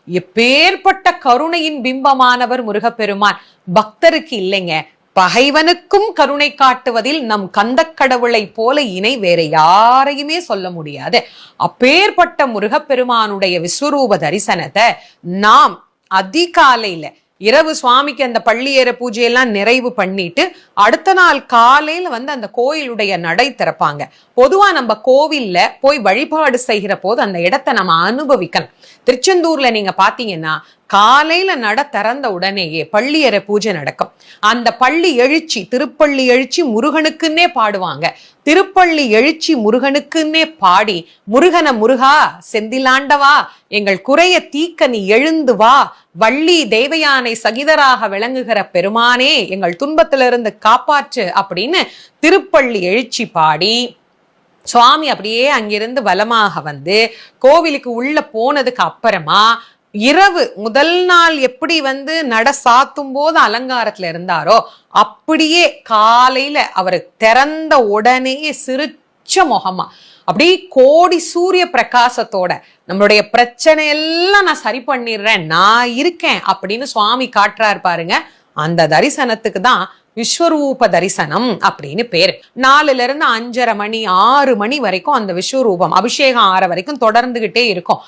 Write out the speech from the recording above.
எப்பேற்பட்ட கருணையின் பிம்பமானவர் முருகப்பெருமான். பக்தருக்கு இல்லைங்க, பகைவனுக்கும் கருணை காட்டுவதில் நம் கந்தக்கடவுளை போல இணை வேற யாரையுமே சொல்ல முடியாது. அப்பேற்பட்ட முருகப்பெருமானுடைய விஸ்வரூப தரிசனத்தை நாம் அதிகாலையில இரவு சுவாமிக்கு அந்த பள்ளியேற பூஜையெல்லாம் நிறைவு பண்ணிட்டு அடுத்த நாள் காலையில அந்த கோயிலுடைய நடை திறப்பாங்க. பொதுவா நம்ம கோவில்ல போய் வழிபாடு செய்கிற போது அந்த இடத்தை நம்ம அனுபவிக்கணும். திருச்செந்தூர்ல நீங்க பாத்தீங்கன்னா காலையில நட திறந்த உடனேயே பள்ளியறை பூஜை நடக்கும். அந்த பள்ளி எழுச்சி, திருப்பள்ளி எழுச்சி முருகனுக்குன்னே பாடுவாங்க. திருப்பள்ளி எழுச்சி முருகனுக்குன்னே பாடி, முருகன முருகா செந்திலாண்டவா, எங்கள் குறைய தீக்க நீ எழுந்து வா, வள்ளி தேவயானை சகிதராக விளங்குகிற பெருமானே எங்கள் துன்பத்திலிருந்து காப்பாற்று அப்படின்னு திருப்பள்ளி எழுச்சி பாடி சுவாமி அப்படியே அங்கிருந்து வலமாக கோவிலுக்கு உள்ள போனதுக்கு அப்புறமா இரவு முதல் நாள் எப்படி நட சாத்தும் போது அலங்காரத்துல இருந்தாரோ அப்படியே காலையில அவர் திறந்த உடனேயே சிரிச்ச முகமா அப்படி கோடி சூரிய பிரகாசத்தோட நம்மளுடைய பிரச்சனை எல்லாம் நான் சரி பண்ணிடுறேன், நான் இருக்கேன் அப்படின்னு சுவாமி காட்டுறாரு பாருங்க. அந்த தரிசனத்துக்கு தான் விஸ்வரூப தரிசனம் அப்படின்னு பேரு. 4ல இருந்து 5:30 மணி 6 மணி வரைக்கும் அந்த விஸ்வரூபம் அபிஷேகம் ஆற வரைக்கும் தொடர்ந்துகிட்டே இருக்கும்.